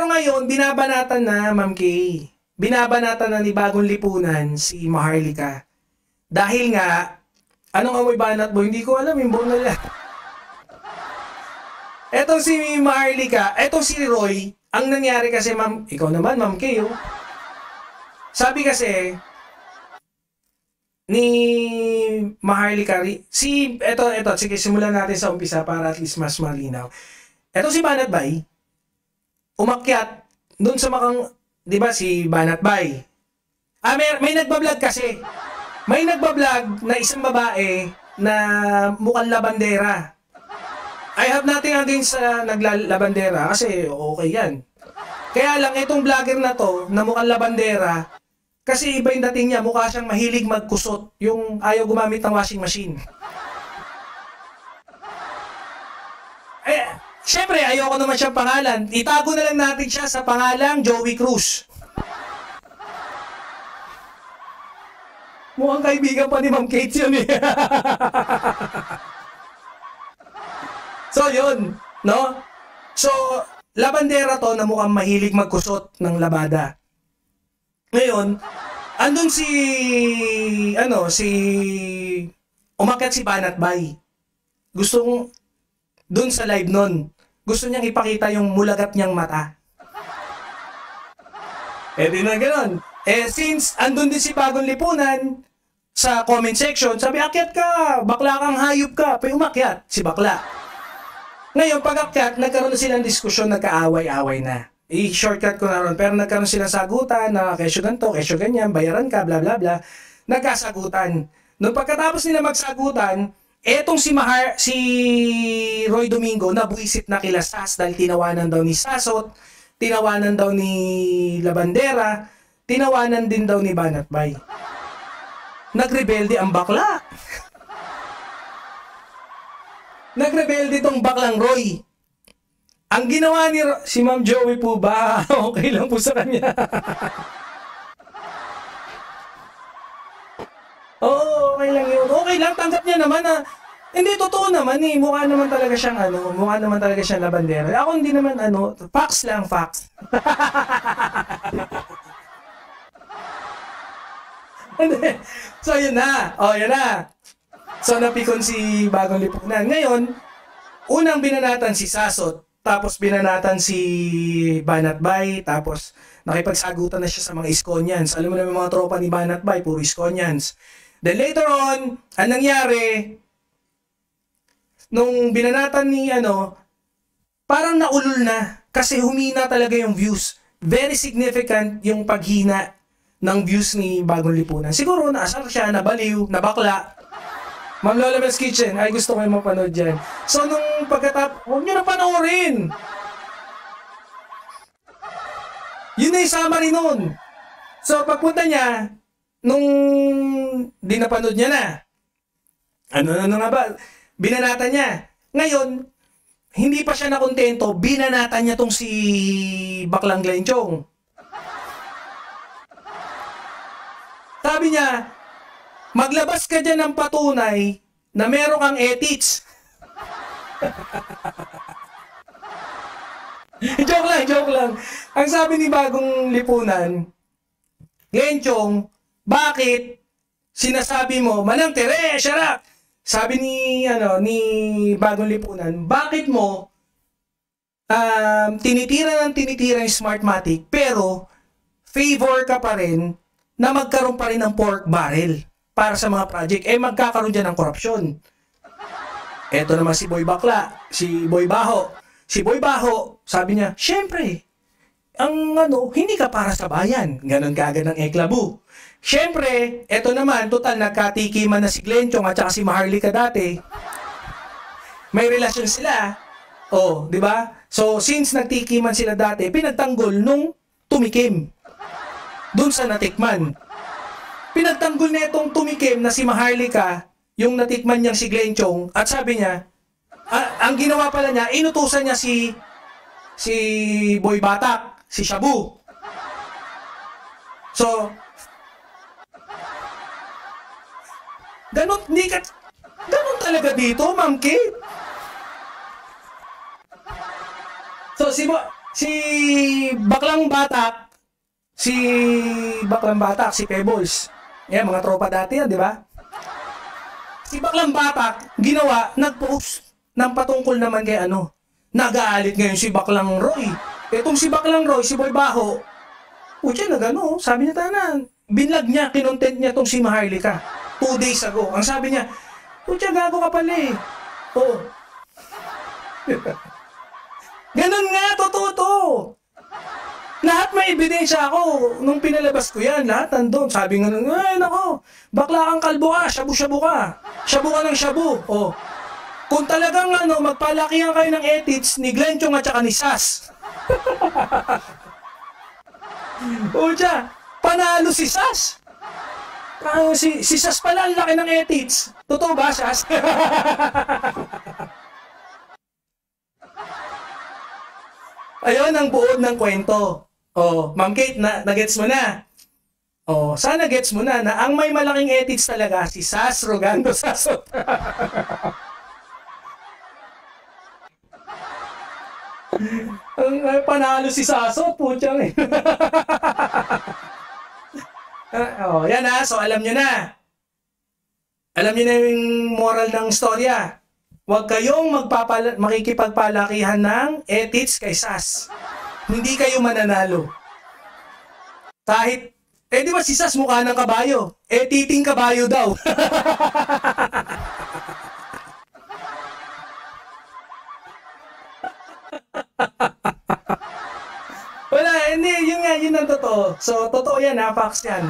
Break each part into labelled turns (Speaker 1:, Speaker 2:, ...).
Speaker 1: Pero ngayon, binabanatan na, Ma'am Kay. Binabanatan na ni Bagong Lipunan si Maharlika. Dahil nga, anong amoy banat mo? Hindi ko alam, yung buong nila. Etong si Maharlika, etong si Roy, ang nangyari kasi, Ma'am, ikaw naman, Ma'am Kay, oh. Sabi kasi, ni Maharlika, eto, sige, simulan natin sa umpisa para at least mas malinaw. Eto si Banat Bay, umakyat doon sa makang, di ba si Banat Bay? May nagbablog kasi. May nagbablog na isang babae na mukhang labandera. I have nothing against sa naglalabandera kasi okay yan. Kaya lang itong vlogger na to, na mukhang labandera, kasi iba yung dating niya, mukha siyang mahilig magkusot, yung ayaw gumamit ng washing machine. Siyempre, ayoko naman siyang pangalan. Itago na lang natin siya sa pangalang Joey Cruz. Mukhang kaibigan pa ni Ma'am Kate yun eh. So, yun. No? So, labandera to na mukhang mahilig magkusot ng labada. Ngayon, andun umakyat si Banat Bay. Dun sa live nun, gusto niyang ipakita yung mulagat niyang mata. Di na gano'n. Since andun din si Bagong Lipunan, sa comment section, sabi, akyat ka, bakla kang hayop ka, umakyat si bakla. Ngayon, pag-akyat, nagkaroon na silang diskusyon, nagkaaway-away na. I-shortcut ko na ron, pero nagkaroon silang sagutan na kesyo ganito, kesyo ganyan, bayaran ka, bla bla bla. Nagkasagutan. Nung pagkatapos nila magsagutan, etong si Roy Domingo, nabuisit na kila Sas dahil tinawanan daw ni Sasot, tinawanan daw ni Labandera, tinawanan din daw ni Banat Bay. Nagrebelde ang bakla. Nagrebelde tong baklang Roy. Ang ginawa ni si Ma'am Joey po ba, okay lang po sa kanya. Oo, okay lang yun. Okay lang, tanggap niya naman na, hindi, totoo naman eh. Mukha naman talaga siyang labandera. Ako hindi naman facts lang, facts. So, yun na. Yun na. So, napikon si Bagong Lipunan. Ngayon, unang binanatan si Sasot, tapos binanatan si Banat Bay, tapos nakipagsagutan na siya sa mga Iskonians. Alam mo na mga tropa ni Banat Bay, puro Iskonians. Then later on, ang nangyari, nung binanatan ni parang naulol na kasi humina talaga yung views. Very significant yung paghina ng views ni Bagong Lipunan. Siguro naasar siya, nabaliw, nabakla. Ma'am Lola Mel's Kitchen, ay gusto ko yung mapanood dyan. So nung pagkatapos, huwag nyo na panoorin. Yun na yung summary nun. So pagpunta niya, nung di napanood niya na, ano nga ba, binanatan niya. Ngayon, hindi pa siya nakontento, binanatan niya tong si Baklang Glenchong. Sabi niya, maglabas ka dyan ng patunay na meron kang ethics. Joke lang. Ang sabi ni Bagong Lipunan, Glenchong, bakit sinasabi mo, Manang Tere, syarap! Sabi ni Bagong Lipunan, bakit mo tinitira yung Smartmatic pero favor ka pa rin na magkaroon pa rin ng pork barrel para sa mga project, magkakaroon dyan ng korupsyon. Eto naman si Boy Bakla, si Boy Baho. Si Boy Baho, sabi niya, syempre, hindi ka para sa bayan. Ganon kaagad ng eklabu. Syempre, eto naman, total, nagkatikiman na si Glenchong at saka si Maharlika dati. May relasyon sila. Di ba? So, since nagtikiman sila dati, pinagtanggol nung tumikim. Doon sa natikman. Pinagtanggol na itong tumikim na si Maharlika, yung natikman niyang si Glenchong, at sabi niya, ang ginawa pala niya, inutusan niya si Boy Batak, si Shabu. So, ganon talaga dito, Ma'am Kate. So, Si Baklang Batak, si Baklang Batak, si Pebbles. Yan, mga tropa dati yan, di ba? Si Baklang Batak, ginawa, nag-post ng patungkol naman kay ano. Nag-aalit ngayon si Baklang Roy. Etong si Baklang Roy, si Boy Baho, pucha, nagano, sabi niya tanan, binlag niya, kinontent niya tong si Maharlika 2 days ago. Ang sabi niya, pucha, gago ka pala eh. Oh. Ganun nga, totoo to. Lahat may ebidensya ako. Nung pinalabas ko yan, lahat nandun. Sabi nga nun, ay nako, bakla kang kalbo ka, shabu-shabu ka. Shabu ka ng shabu. Oh. Kung talagang ano, magpalakihan kayo ng edits ni Glenn Chong at saka ni Sas. Pucha, panalo si Sas. Si Sas pala ang laki ng edits. Totoo ba, Sas? Ayun ang buod ng kwento. Oh, Ma'am Kate, na-gets mo na. Oh, sana gets mo na ang may malaking edits talaga si Sas Rogando Sasot. Ang panalo si Saso, putyang eh. Oh, yan ha. So, alam nyo na. Alam nyo na yung moral ng storya. Huwag kayong makikipagpalakihan ng edits kay Sas. Hindi kayo mananalo. Kahit, di ba si Sas mukha ng kabayo? Titing kabayo daw. Wala, hindi, yun ang totoo. So, totoo yan ha, facts yan.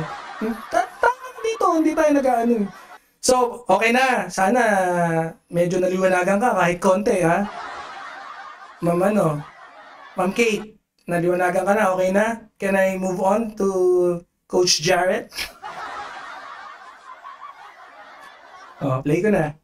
Speaker 1: Tama dito, hindi tayo nag-ano. So, okay na. Sana medyo naliwanagan ka kahit konti ha. Ma'am Kate, naliwanagan ka na, okay na? Can I move on to Coach Jarrett? Oh, play ko na.